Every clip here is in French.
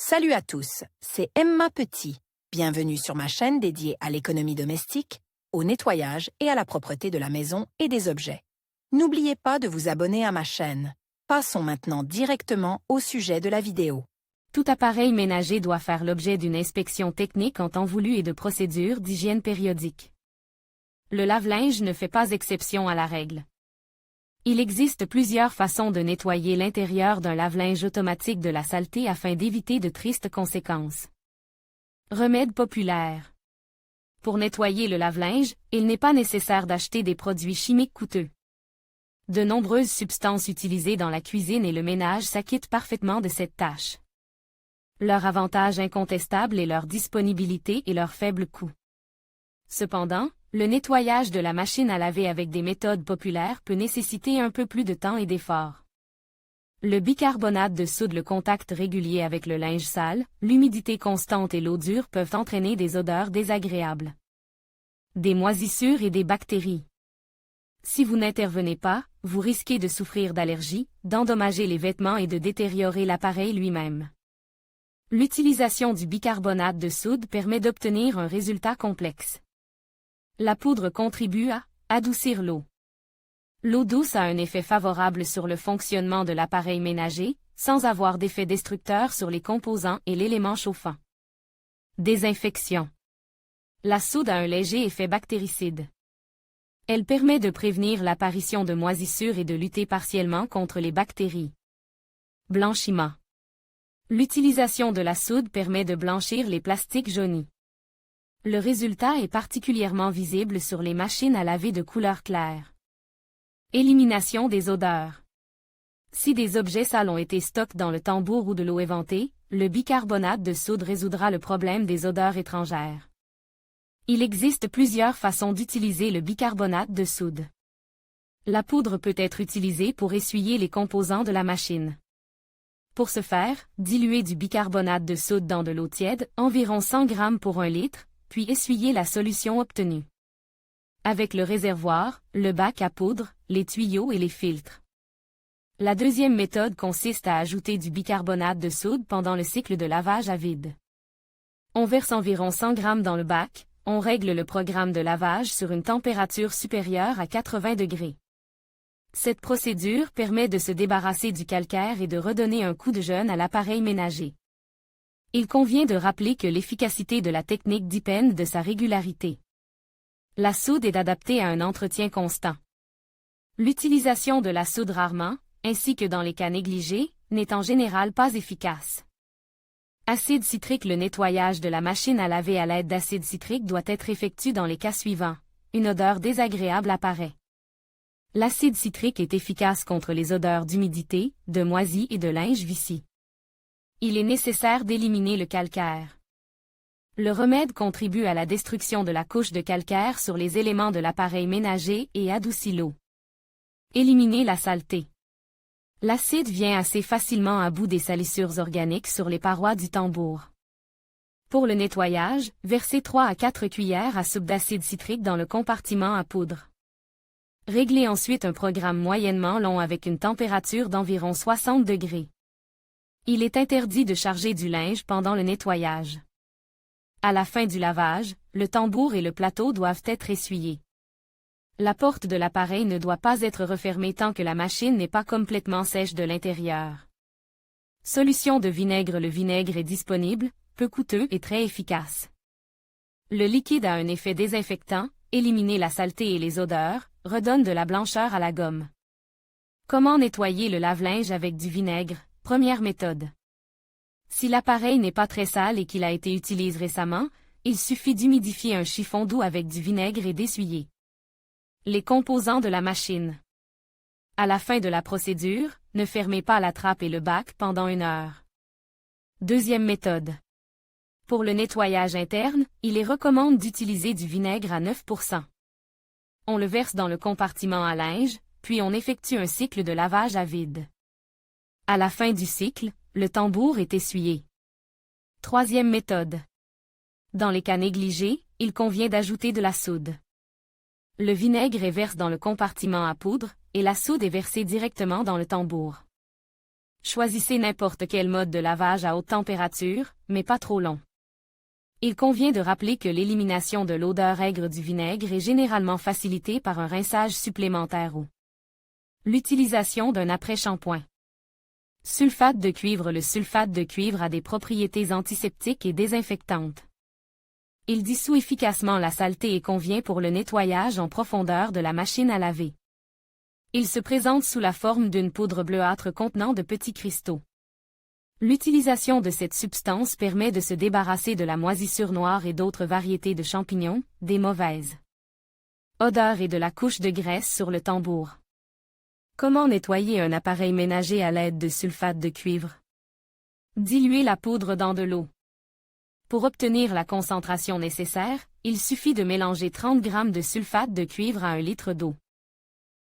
Salut à tous, c'est Emma Petit. Bienvenue sur ma chaîne dédiée à l'économie domestique, au nettoyage et à la propreté de la maison et des objets. N'oubliez pas de vous abonner à ma chaîne. Passons maintenant directement au sujet de la vidéo. Tout appareil ménager doit faire l'objet d'une inspection technique en temps voulu et de procédures d'hygiène périodique. Le lave-linge ne fait pas exception à la règle. Il existe plusieurs façons de nettoyer l'intérieur d'un lave-linge automatique de la saleté afin d'éviter de tristes conséquences. Remède populaire. Pour nettoyer le lave-linge, il n'est pas nécessaire d'acheter des produits chimiques coûteux. De nombreuses substances utilisées dans la cuisine et le ménage s'acquittent parfaitement de cette tâche. Leur avantage incontestable est leur disponibilité et leur faible coût. Cependant, le nettoyage de la machine à laver avec des méthodes populaires peut nécessiter un peu plus de temps et d'efforts. Le bicarbonate de soude, le contact régulier avec le linge sale, l'humidité constante et l'eau dure peuvent entraîner des odeurs désagréables. Des moisissures et des bactéries. Si vous n'intervenez pas, vous risquez de souffrir d'allergies, d'endommager les vêtements et de détériorer l'appareil lui-même. L'utilisation du bicarbonate de soude permet d'obtenir un résultat complexe. La poudre contribue à adoucir l'eau. L'eau douce a un effet favorable sur le fonctionnement de l'appareil ménager, sans avoir d'effet destructeur sur les composants et l'élément chauffant. Désinfection. La soude a un léger effet bactéricide. Elle permet de prévenir l'apparition de moisissures et de lutter partiellement contre les bactéries. Blanchiment. L'utilisation de la soude permet de blanchir les plastiques jaunis. Le résultat est particulièrement visible sur les machines à laver de couleur claire. Élimination des odeurs. Si des objets sales ont été stockés dans le tambour ou de l'eau éventée, le bicarbonate de soude résoudra le problème des odeurs étrangères. Il existe plusieurs façons d'utiliser le bicarbonate de soude. La poudre peut être utilisée pour essuyer les composants de la machine. Pour ce faire, diluez du bicarbonate de soude dans de l'eau tiède, environ 100 g pour 1 litre, puis essuyez la solution obtenue. Avec le réservoir, le bac à poudre, les tuyaux et les filtres. La deuxième méthode consiste à ajouter du bicarbonate de soude pendant le cycle de lavage à vide. On verse environ 100 g dans le bac, on règle le programme de lavage sur une température supérieure à 80 degrés. Cette procédure permet de se débarrasser du calcaire et de redonner un coup de jeune à l'appareil ménager. Il convient de rappeler que l'efficacité de la technique dépend de sa régularité. La soude est adaptée à un entretien constant. L'utilisation de la soude rarement, ainsi que dans les cas négligés, n'est en général pas efficace. Acide citrique. Le nettoyage de la machine à laver à l'aide d'acide citrique doit être effectué dans les cas suivants. Une odeur désagréable apparaît. L'acide citrique est efficace contre les odeurs d'humidité, de moisie et de linge vissé. Il est nécessaire d'éliminer le calcaire. Le remède contribue à la destruction de la couche de calcaire sur les éléments de l'appareil ménager et adoucit l'eau. Éliminer la saleté. L'acide vient assez facilement à bout des salissures organiques sur les parois du tambour. Pour le nettoyage, versez 3 à 4 cuillères à soupe d'acide citrique dans le compartiment à poudre. Réglez ensuite un programme moyennement long avec une température d'environ 60 degrés. Il est interdit de charger du linge pendant le nettoyage. À la fin du lavage, le tambour et le plateau doivent être essuyés. La porte de l'appareil ne doit pas être refermée tant que la machine n'est pas complètement sèche de l'intérieur. Solution de vinaigre. Le vinaigre est disponible, peu coûteux et très efficace. Le liquide a un effet désinfectant, éliminer la saleté et les odeurs, redonne de la blancheur à la gomme. Comment nettoyer le lave-linge avec du vinaigre? Première méthode. Si l'appareil n'est pas très sale et qu'il a été utilisé récemment, il suffit d'humidifier un chiffon doux avec du vinaigre et d'essuyer. Les composants de la machine. À la fin de la procédure, ne fermez pas la trappe et le bac pendant 1 heure. Deuxième méthode. Pour le nettoyage interne, il est recommandé d'utiliser du vinaigre à 9%. On le verse dans le compartiment à linge, puis on effectue un cycle de lavage à vide. À la fin du cycle, le tambour est essuyé. Troisième méthode. Dans les cas négligés, il convient d'ajouter de la soude. Le vinaigre est versé dans le compartiment à poudre, et la soude est versée directement dans le tambour. Choisissez n'importe quel mode de lavage à haute température, mais pas trop long. Il convient de rappeler que l'élimination de l'odeur aigre du vinaigre est généralement facilitée par un rinçage supplémentaire ou l'utilisation d'un après-shampoing. Sulfate de cuivre. Le sulfate de cuivre a des propriétés antiseptiques et désinfectantes. Il dissout efficacement la saleté et convient pour le nettoyage en profondeur de la machine à laver. Il se présente sous la forme d'une poudre bleuâtre contenant de petits cristaux. L'utilisation de cette substance permet de se débarrasser de la moisissure noire et d'autres variétés de champignons, des mauvaises odeurs et de la couche de graisse sur le tambour. Comment nettoyer un appareil ménager à l'aide de sulfate de cuivre? Diluez la poudre dans de l'eau. Pour obtenir la concentration nécessaire, il suffit de mélanger 30 g de sulfate de cuivre à 1 litre d'eau.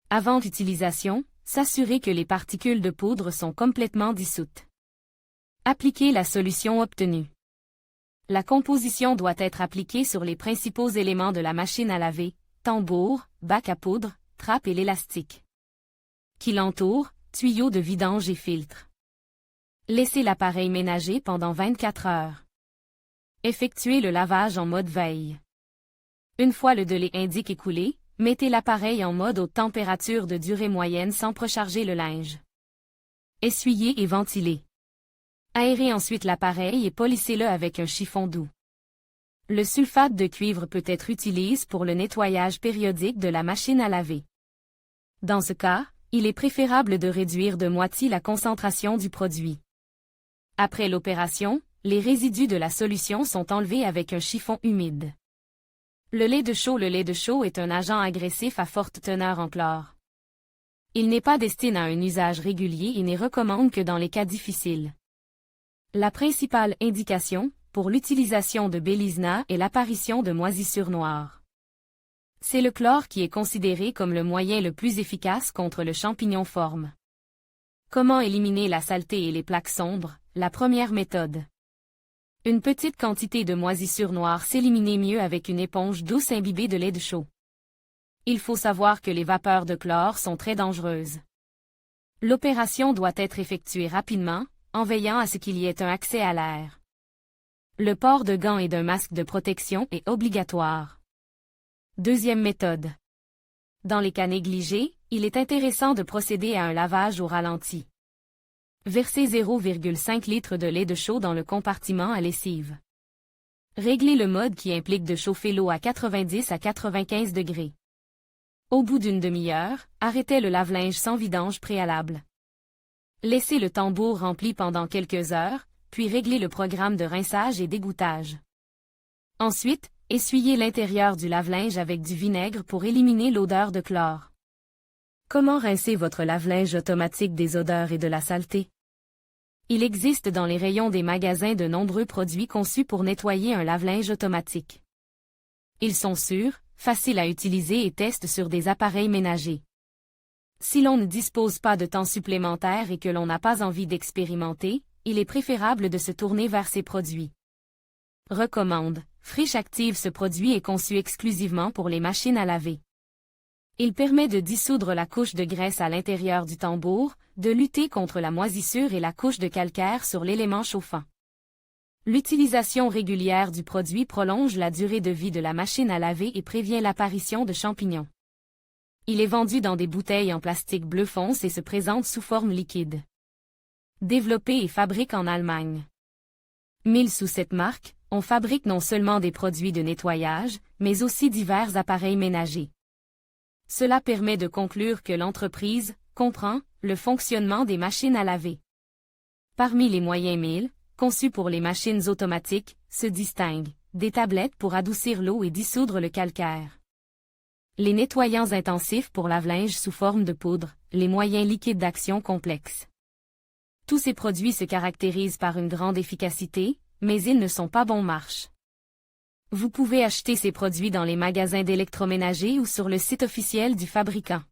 Avant l'utilisation, s'assurer que les particules de poudre sont complètement dissoutes. Appliquez la solution obtenue. La composition doit être appliquée sur les principaux éléments de la machine à laver, tambour, bac à poudre, trappe et l'élastique qui l'entoure, tuyaux de vidange et filtre. Laissez l'appareil ménager pendant 24 heures. Effectuez le lavage en mode veille. Une fois le délai indique écoulé, mettez l'appareil en mode haute température de durée moyenne sans precharger le linge. Essuyez et ventilez. Aérez ensuite l'appareil et polissez-le avec un chiffon doux. Le sulfate de cuivre peut être utilisé pour le nettoyage périodique de la machine à laver. Dans ce cas, il est préférable de réduire de moitié la concentration du produit. Après l'opération, les résidus de la solution sont enlevés avec un chiffon humide. Le lait de chaux. Le lait de chaux est un agent agressif à forte teneur en chlore. Il n'est pas destiné à un usage régulier et n'est recommandé que dans les cas difficiles. La principale indication, pour l'utilisation de Bélisna, est l'apparition de moisissures noires. C'est le chlore qui est considéré comme le moyen le plus efficace contre le champignon forme. Comment éliminer la saleté et les plaques sombres? La première méthode. Une petite quantité de moisissure noire s'élimine mieux avec une éponge douce imbibée de lait de chaux. Il faut savoir que les vapeurs de chlore sont très dangereuses. L'opération doit être effectuée rapidement, en veillant à ce qu'il y ait un accès à l'air. Le port de gants et d'un masque de protection est obligatoire. Deuxième méthode. Dans les cas négligés, il est intéressant de procéder à un lavage au ralenti. Versez 0,5 litre de lait de chaux dans le compartiment à lessive. Réglez le mode qui implique de chauffer l'eau à 90 à 95 degrés. Au bout d'une demi-heure, arrêtez le lave-linge sans vidange préalable. Laissez le tambour rempli pendant quelques heures, puis réglez le programme de rinçage et d'égouttage. Ensuite, essuyez l'intérieur du lave-linge avec du vinaigre pour éliminer l'odeur de chlore. Comment rincer votre lave-linge automatique des odeurs et de la saleté? Il existe dans les rayons des magasins de nombreux produits conçus pour nettoyer un lave-linge automatique. Ils sont sûrs, faciles à utiliser et testent sur des appareils ménagers. Si l'on ne dispose pas de temps supplémentaire et que l'on n'a pas envie d'expérimenter, il est préférable de se tourner vers ces produits. Recommande. Friche Active. Ce produit est conçu exclusivement pour les machines à laver. Il permet de dissoudre la couche de graisse à l'intérieur du tambour, de lutter contre la moisissure et la couche de calcaire sur l'élément chauffant. L'utilisation régulière du produit prolonge la durée de vie de la machine à laver et prévient l'apparition de champignons. Il est vendu dans des bouteilles en plastique bleu fonce et se présente sous forme liquide. Développé et fabriqué en Allemagne. Sous cette marque, on fabrique non seulement des produits de nettoyage, mais aussi divers appareils ménagers. Cela permet de conclure que l'entreprise comprend le fonctionnement des machines à laver. Parmi les moyens 1000, conçus pour les machines automatiques, se distinguent des tablettes pour adoucir l'eau et dissoudre le calcaire, les nettoyants intensifs pour lave-linge sous forme de poudre, les moyens liquides d'action complexes. Tous ces produits se caractérisent par une grande efficacité, mais ils ne sont pas bon marche. Vous pouvez acheter ces produits dans les magasins d'électroménager ou sur le site officiel du fabricant.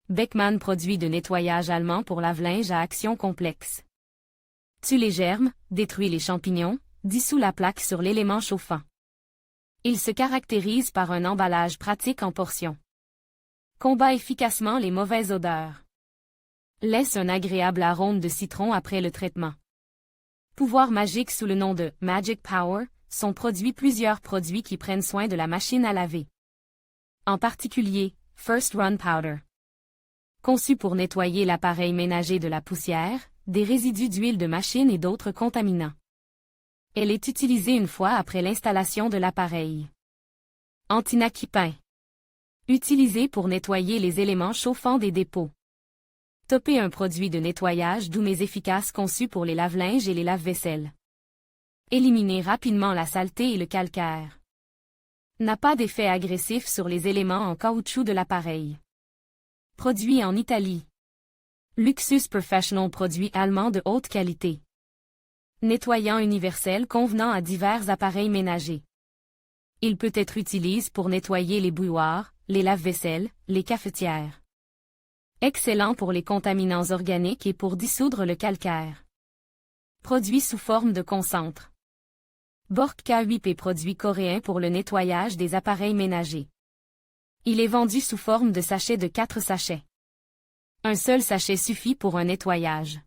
Beckmann, produit de nettoyage allemand pour lave-linge à action complexe. Tue les germes, détruit les champignons, dissout la plaque sur l'élément chauffant. Il se caractérise par un emballage pratique en portions. Combat efficacement les mauvaises odeurs. Laisse un agréable arôme de citron après le traitement. Pouvoir magique sous le nom de Magic Power sont produits plusieurs produits qui prennent soin de la machine à laver. En particulier, First Run Powder. Conçu pour nettoyer l'appareil ménager de la poussière, des résidus d'huile de machine et d'autres contaminants. Elle est utilisée une fois après l'installation de l'appareil. Antinakipin. Utilisé pour nettoyer les éléments chauffants des dépôts. Topper un produit de nettoyage doux mais efficace conçu pour les lave-linges et les lave-vaisselle. Éliminer rapidement la saleté et le calcaire. N'a pas d'effet agressif sur les éléments en caoutchouc de l'appareil. Produit en Italie. Luxus Professional, produit allemand de haute qualité. Nettoyant universel convenant à divers appareils ménagers. Il peut être utilisé pour nettoyer les bouilloires, les lave-vaisselle, les cafetières. Excellent pour les contaminants organiques et pour dissoudre le calcaire. Produit sous forme de concentre. Bork K8P, produit coréen pour le nettoyage des appareils ménagers. Il est vendu sous forme de sachet de 4 sachets. Un seul sachet suffit pour un nettoyage.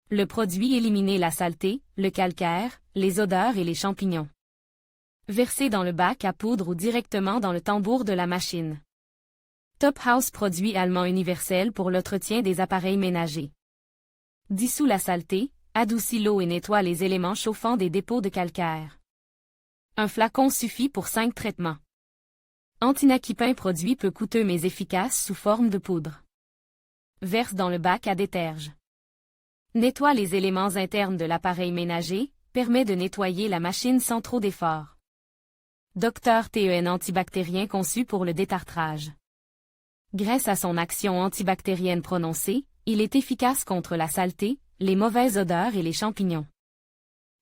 Le produit élimine la saleté, le calcaire, les odeurs et les champignons. Versé dans le bac à poudre ou directement dans le tambour de la machine. Top House, produit allemand universel pour l'entretien des appareils ménagers. Dissout la saleté, adoucit l'eau et nettoie les éléments chauffants des dépôts de calcaire. Un flacon suffit pour 5 traitements. Antinakipin, produit peu coûteux mais efficace sous forme de poudre. Verse dans le bac à déterge. Nettoie les éléments internes de l'appareil ménager, permet de nettoyer la machine sans trop d'efforts. Dr TEN, antibactérien conçu pour le détartrage. Grâce à son action antibactérienne prononcée, il est efficace contre la saleté, les mauvaises odeurs et les champignons.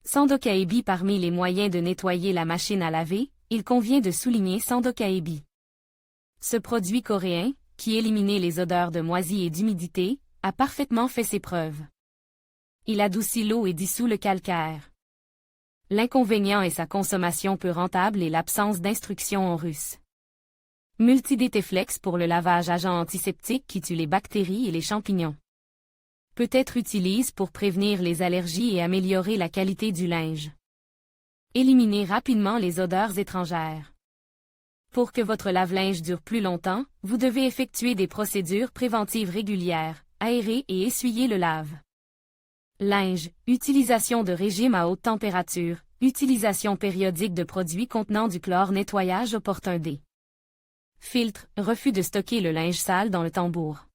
Sandokaebi, parmi les moyens de nettoyer la machine à laver, il convient de souligner Sandokaebi. Ce produit coréen, qui élimine les odeurs de moisi et d'humidité, a parfaitement fait ses preuves. Il adoucit l'eau et dissout le calcaire. L'inconvénient est sa consommation peu rentable et l'absence d'instructions en russe. Multidéteflex, pour le lavage, agent antiseptique qui tue les bactéries et les champignons. Peut être utilisé pour prévenir les allergies et améliorer la qualité du linge. Éliminer rapidement les odeurs étrangères. Pour que votre lave-linge dure plus longtemps, vous devez effectuer des procédures préventives régulières, aérer et essuyer le lave. Linge, utilisation de régime à haute température, utilisation périodique de produits contenant du chlore, nettoyage opportun des. Filtre, refus de stocker le linge sale dans le tambour.